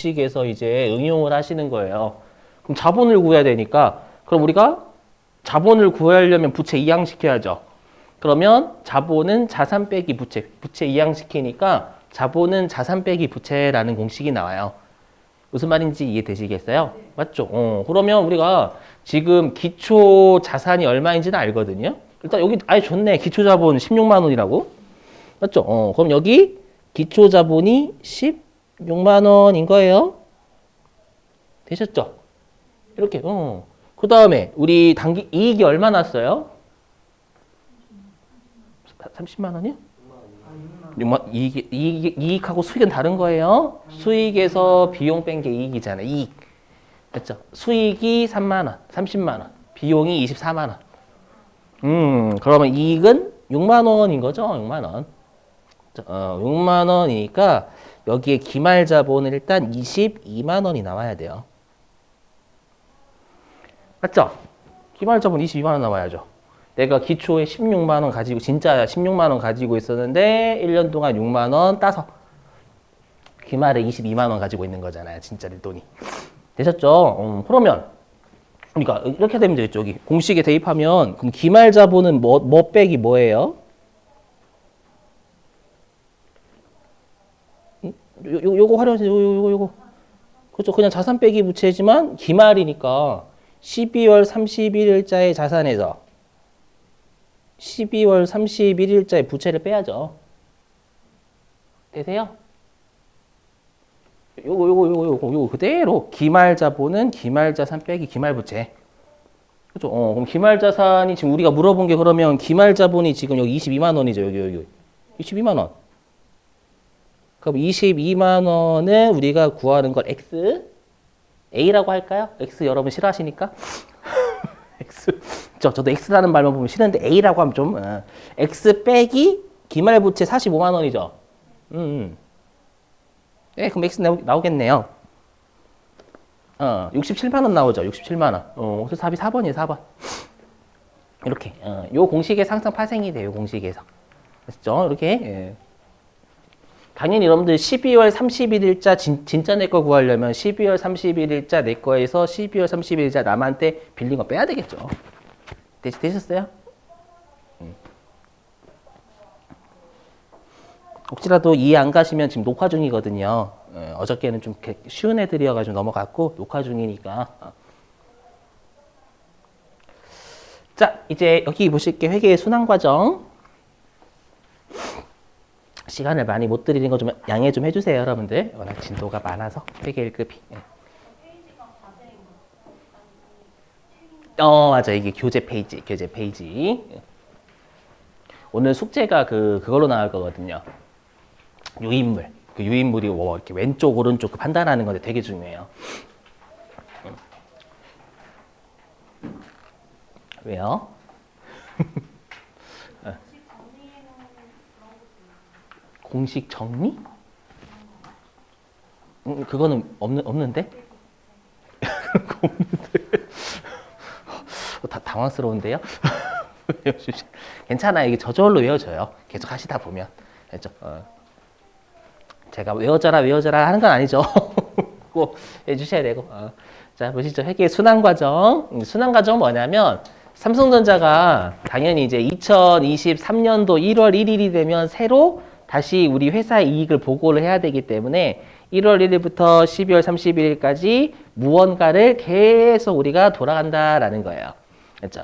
공식에서 이제 응용을 하시는 거예요. 그럼 자본을 구해야 되니까 그럼 우리가 자본을 구하려면 부채 이항시켜야죠. 그러면 자본은 자산 빼기 부채, 부채 이항시키니까 자본은 자산 빼기 부채라는 공식이 나와요. 무슨 말인지 이해되시겠어요? 맞죠? 그러면 우리가 지금 기초 자산이 얼마인지는 알거든요. 일단 여기 아예 좋네. 기초 자본 16만 원이라고. 맞죠? 그럼 여기 기초 자본이 16만 원인 거예요. 되셨죠? 이렇게. 그 다음에 우리 단기 이익이 얼마 났어요? 30만 원이요? 이익하고 수익은 다른 거예요. 수익에서 비용 뺀 게 이익이잖아요. 이익. 됐죠? 수익이 3만 원, 30만 원. 비용이 24만 원. 그러면 이익은 6만 원인 거죠? 6만 원. 6만 원이니까 여기에 기말 자본은 일단 22만 원이 나와야 돼요. 맞죠? 기말 자본 22만 원 나와야죠. 내가 기초에 16만 원 가지고 진짜야 16만 원 가지고 있었는데 1년 동안 6만 원 따서 기말에 22만 원 가지고 있는 거잖아요. 진짜 내 돈이. 되셨죠? 그러면 우리가 이렇게 되면 되겠죠. 여기 공식에 대입하면 그럼 기말 자본은 뭐 빼기 뭐예요? 요거 활용하세요. 요거. 그렇죠. 그냥 자산 빼기 부채지만 기말이니까 12월 31일자의 자산에서 12월 31일자의 부채를 빼야죠. 되세요? 요거 그대로 기말 자본은 기말 자산 빼기 기말 부채. 그렇죠? 그럼 기말 자산이 지금 우리가 물어본 게 그러면 기말 자본이 지금 여기 22만 원이죠. 여기 22만 원. 그럼 22만 원을 우리가 구하는 걸 X A라고 할까요? X 여러분 싫어하시니까 X 저도 X라는 말만 보면 싫은데 A라고 하면 좀 X 빼기 기말 부채 45만 원이죠. 네, 그럼 X 나오겠네요. 67만 원 나오죠. 67만 원. 그래서 답이 4번이에요. 4번. 이렇게 요 공식의 상상 파생이 돼요. 공식에서. 그렇죠? 이렇게 예. 당연히 여러분들 12월 31일자 진짜 내 거 구하려면 12월 31일자 내 거에서 12월 31일자 남한테 빌린 거 빼야 되겠죠. 되셨어요? 혹시라도 이해 안 가시면 지금 녹화 중이거든요. 어저께는 좀 쉬운 애들이어가지고 넘어갔고 녹화 중이니까. 자, 이제 여기 보실게요. 회계의 순환 과정. 시간을 많이 못 드리는 거 좀 양해 좀 해주세요, 여러분들. 워낙 진도가 많아서 회계 1급이. 맞아. 이게 교재 페이지. 오늘 숙제가 그걸로 나올 거거든요. 유인물. 그 유인물이 이렇게 왼쪽, 오른쪽 판단하는 건데 되게 중요해요. 왜요? 공식 정리? 그거는 없는데? 다 당황스러운데요? 괜찮아요. 이게 저절로 외워져요. 계속 하시다 보면. 그렇죠? 제가 외워져라 하는 건 아니죠. 꼭 해주셔야 되고. 자, 보시죠. 회계 순환 과정. 순환 과정은 뭐냐면 삼성전자가 당연히 이제 2023년도 1월 1일이 되면 새로 다시 우리 회사의 이익을 보고를 해야 되기 때문에 1월 1일부터 12월 31일까지 무언가를 계속 우리가 돌아간다라는 거예요. 그렇죠?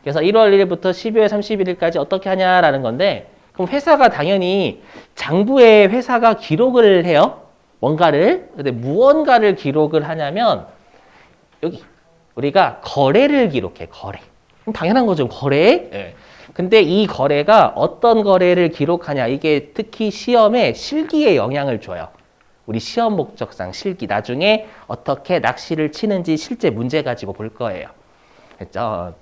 그래서 1월 1일부터 12월 31일까지 어떻게 하냐라는 건데 그럼 회사가 당연히 장부에 회사가 기록을 해요. 뭔가를. 근데 무언가를 기록을 하냐면 여기 우리가 거래를 기록해. 거래. 당연한 거죠. 거래. 네. 근데 이 거래가 어떤 거래를 기록하냐. 이게 특히 시험에 실기에 영향을 줘요. 우리 시험 목적상 실기. 나중에 어떻게 낚시를 치는지 실제 문제 가지고 볼 거예요. 됐죠?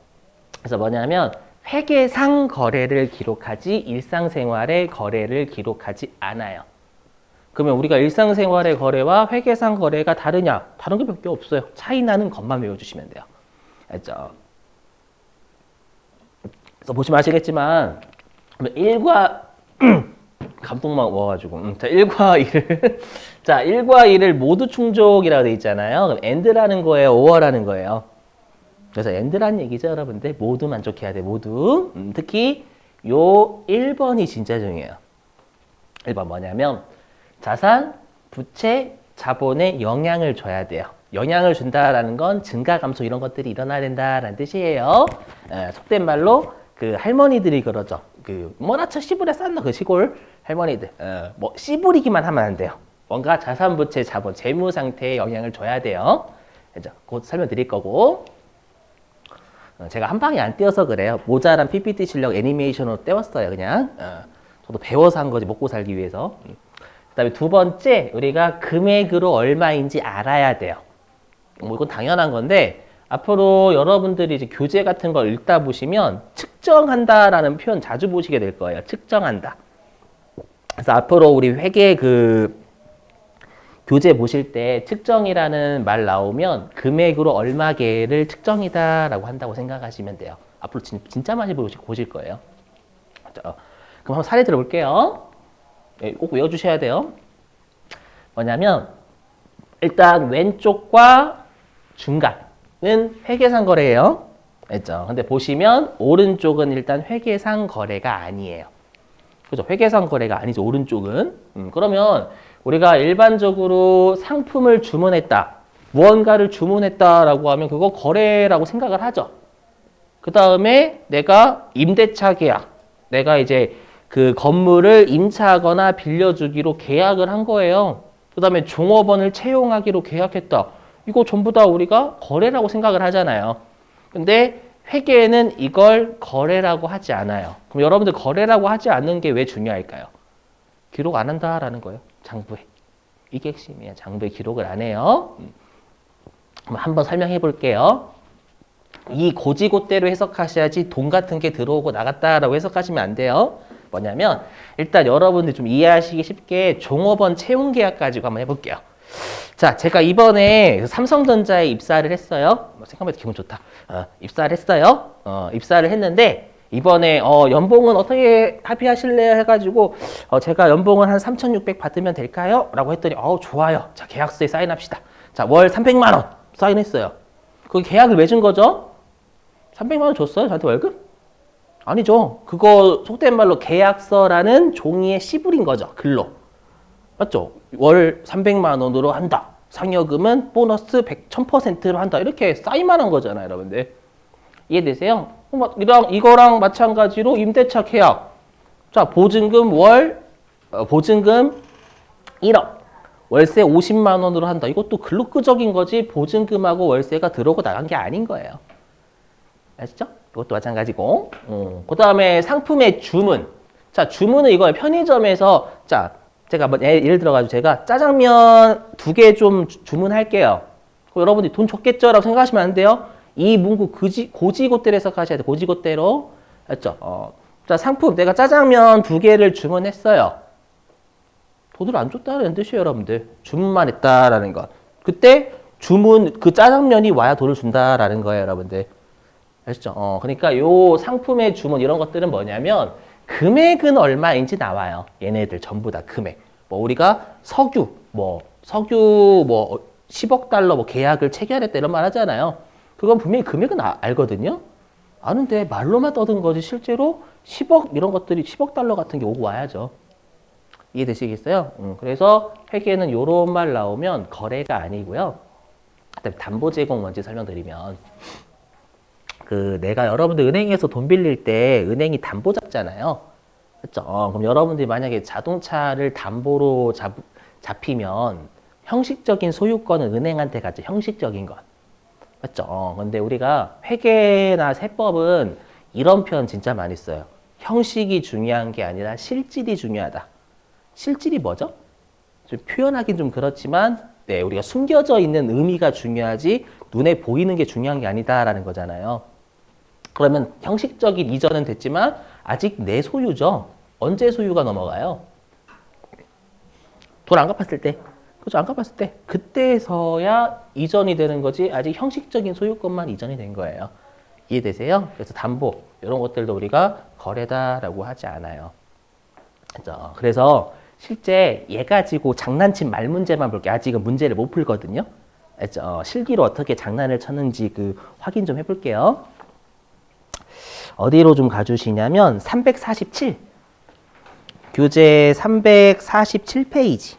그래서 뭐냐면 회계상 거래를 기록하지 일상생활의 거래를 기록하지 않아요. 그러면 우리가 일상생활의 거래와 회계상 거래가 다르냐? 다른 게 몇 개 없어요. 차이 나는 것만 외워주시면 돼요. 알죠? 그래서 보시면 아시겠지만 1과 감동만 와가지고. 자, 1과 2를. 자, 1과 2를 모두 충족이라고 돼 있잖아요. 그럼 and라는 거예요? or라는 거예요? 그래서 and라는 얘기죠, 여러분들. 모두 만족해야 돼, 모두. 특히 요 1번이 진짜 중요해요. 1번 뭐냐면 자산, 부채, 자본에 영향을 줘야 돼요. 영향을 준다라는 건 증가, 감소 이런 것들이 일어나야 된다라는 뜻이에요. 속된 말로 그 할머니들이 그러죠. 그 뭐라쳐 씨부려 쌌나 그 시골 할머니들. 뭐 씨부리기만 하면 안 돼요. 뭔가 자산, 부채, 자본, 재무 상태에 영향을 줘야 돼요. 그죠? 곧 설명드릴 거고. 제가 한 방에 안 띄어서 그래요. 모자란 PPT 실력 애니메이션으로 떼웠어요, 그냥. 저도 배워서 한 거지, 먹고 살기 위해서. 그 다음에 두 번째, 우리가 금액으로 얼마인지 알아야 돼요. 뭐 이건 당연한 건데, 앞으로 여러분들이 이제 교재 같은 걸 읽다 보시면 측정한다라는 표현 자주 보시게 될 거예요. 측정한다. 그래서 앞으로 우리 회계 교재 보실 때 측정이라는 말 나오면 금액으로 얼마개를 측정이다라고 한다고 생각하시면 돼요. 앞으로 진짜 많이 보실 거예요. 자, 그럼 한번 사례 들어볼게요. 꼭 외워주셔야 돼요. 뭐냐면 일단 왼쪽과 중간은 회계상 거래예요. 알죠? 근데 보시면 오른쪽은 일단 회계상 거래가 아니에요. 그죠? 회계상 거래가 아니죠. 오른쪽은. 그러면 우리가 일반적으로 상품을 주문했다. 무언가를 주문했다라고 하면 그거 거래라고 생각을 하죠. 그 다음에 내가 임대차 계약. 내가 이제 그 건물을 임차하거나 빌려주기로 계약을 한 거예요. 그 다음에 종업원을 채용하기로 계약했다. 이거 전부 다 우리가 거래라고 생각을 하잖아요. 근데 회계에는 이걸 거래라고 하지 않아요. 그럼 여러분들 거래라고 하지 않는 게 왜 중요할까요? 기록 안 한다라는 거예요. 장부에. 이게 핵심이에요. 장부에 기록을 안 해요. 한번 설명해 볼게요. 이 고지고대로 해석하셔야지 돈 같은 게 들어오고 나갔다라고 해석하시면 안 돼요. 뭐냐면 일단 여러분들 좀 이해하시기 쉽게 종업원 채용 계약 가지고 한번 해볼게요. 자, 제가 이번에 삼성전자에 입사를 했어요. 생각보다 기분 좋다. 입사를 했어요. 입사를 했는데 이번에 연봉은 어떻게 합의하실래요? 해가지고 제가 연봉을 한 3,600 받으면 될까요? 라고 했더니 좋아요. 자, 계약서에 사인합시다. 자, 월 300만 원 사인했어요. 그 계약을 맺은 거죠? 300만 원 줬어요? 저한테 월급? 아니죠. 그거 속된 말로 계약서라는 종이에 씨부린 거죠. 글로. 맞죠? 월 300만 원으로 한다. 상여금은 보너스 1000%로 한다. 이렇게 사인만 한 거잖아요, 여러분들. 이해되세요? 이거랑 마찬가지로 임대차 계약. 자, 보증금 보증금 1억. 월세 50만 원으로 한다. 이것도 글로끄적인 거지 보증금하고 월세가 들어오고 나간 게 아닌 거예요. 아시죠? 이것도 마찬가지고. 그 다음에 상품의 주문. 자, 주문은 이거예요. 편의점에서, 자, 제가 예를 들어가지고 제가 짜장면 2개 좀 주문할게요. 여러분들이 돈 줬겠죠? 라고 생각하시면 안 돼요. 이 문구 고지고대로 해석하셔야 돼요. 고지고대로. 알죠? 자, 상품. 내가 짜장면 2개를 주문했어요. 돈을 안 줬다는 뜻이에요, 여러분들. 주문만 했다라는 것. 그때 그 짜장면이 와야 돈을 준다라는 거예요, 여러분들. 아시죠? 그러니까 요 상품의 주문 이런 것들은 뭐냐면 금액은 얼마인지 나와요. 얘네들 전부 다 금액. 뭐 우리가 석유 10억 달러 뭐 계약을 체결했다 이런 말 하잖아요. 그건 분명히 금액은 알거든요. 아는데 말로만 떠든 거지 실제로 10억 이런 것들이 10억 달러 같은 게 오고 와야죠. 이해되시겠어요? 그래서 회계는 요런 말 나오면 거래가 아니고요. 그다음에 담보 제공 먼저 설명드리면 내가 여러분들 은행에서 돈 빌릴 때 은행이 담보 잡잖아요. 그렇죠? 그럼 여러분들이 만약에 자동차를 담보로 잡히면 형식적인 소유권은 은행한테 가죠. 형식적인 것. 맞죠? 근데 우리가 회계나 세법은 이런 표현 진짜 많이 써요. 형식이 중요한 게 아니라 실질이 중요하다. 실질이 뭐죠? 좀 표현하긴 좀 그렇지만 네, 우리가 숨겨져 있는 의미가 중요하지 눈에 보이는 게 중요한 게 아니다라는 거잖아요. 그러면 형식적인 이전은 됐지만 아직 내 소유죠. 언제 소유가 넘어가요? 돈 안 갚았을 때. 그죠? 안 갚았을 때. 그때서야 이전이 되는 거지 아직 형식적인 소유권만 이전이 된 거예요. 이해되세요? 그래서 담보 이런 것들도 우리가 거래다라고 하지 않아요. 그죠? 그래서 실제 얘 가지고 장난친 말 문제만 볼게요. 아직은 문제를 못 풀거든요. 그죠? 실기로 어떻게 장난을 쳤는지 그 확인 좀 해볼게요. 어디로 좀 가주시냐면 347. 교재 347페이지.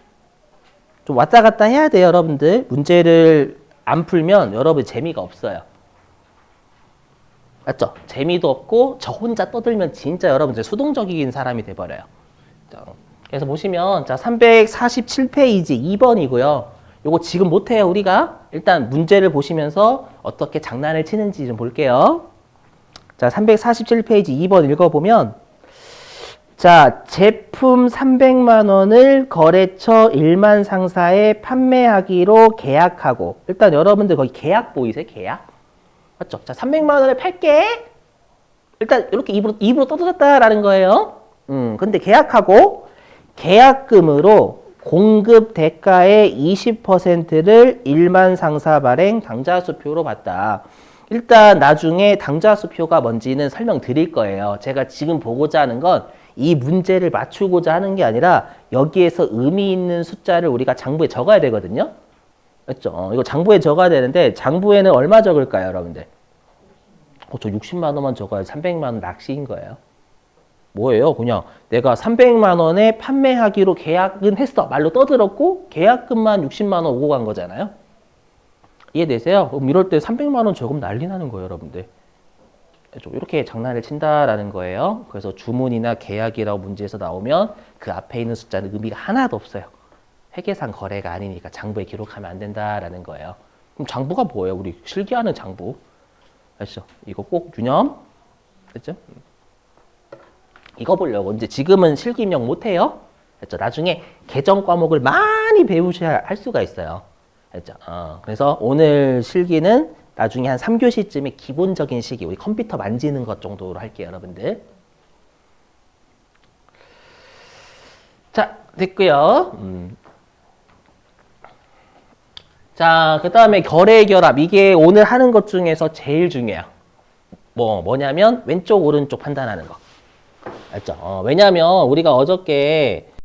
좀 왔다 갔다 해야 돼요, 여러분들. 문제를 안 풀면 여러분 재미가 없어요. 맞죠? 재미도 없고 저 혼자 떠들면 진짜 여러분들 수동적인 사람이 돼버려요. 그래서 보시면 자 347페이지 2번이고요. 요거 지금 못해요, 우리가. 일단 문제를 보시면서 어떻게 장난을 치는지 좀 볼게요. 자 347페이지 2번 읽어보면 자, 제품 300만 원을 거래처 1만 상사에 판매하기로 계약하고, 일단 여러분들 거기 계약 보이세요? 계약? 맞죠? 자, 300만 원을 팔게. 일단 이렇게 입으로 떠들었다라는 거예요. 근데 계약하고 계약금으로 공급 대가의 20%를 1만 상사 발행 당좌수표로 받다. 일단 나중에 당좌수표가 뭔지는 설명드릴 거예요. 제가 지금 보고자 하는 건 이 문제를 맞추고자 하는 게 아니라 여기에서 의미 있는 숫자를 우리가 장부에 적어야 되거든요. 맞죠? 이거 장부에 적어야 되는데 장부에는 얼마 적을까요, 여러분들? 저 60만 원만 적어야 300만 원 낚시인 거예요. 뭐예요? 그냥 내가 300만 원에 판매하기로 계약은 했어. 말로 떠들었고 계약금만 60만 원 오고 간 거잖아요. 이해되세요? 그럼 이럴 때 300만 원 적으면 난리 나는 거예요, 여러분들. 이렇게 장난을 친다라는 거예요. 그래서 주문이나 계약이라고 문제에서 나오면 그 앞에 있는 숫자는 의미가 하나도 없어요. 회계상 거래가 아니니까 장부에 기록하면 안 된다라는 거예요. 그럼 장부가 뭐예요? 우리 실기하는 장부. 아시죠? 이거 꼭 유념. 됐죠? 이거 보려고. 이제 지금은 실기 입력 못해요. 됐죠? 나중에 계정 과목을 많이 배우셔야 할 수가 있어요. 됐죠? 그래서 오늘 실기는 나중에 한 3교시쯤에 기본적인 시기, 우리 컴퓨터 만지는 것 정도로 할게요, 여러분들. 자, 됐고요. 자, 그 다음에 결의 결합. 이게 오늘 하는 것 중에서 제일 중요해요. 뭐냐면 왼쪽, 오른쪽 판단하는 거. 알죠? 왜냐면 우리가 어저께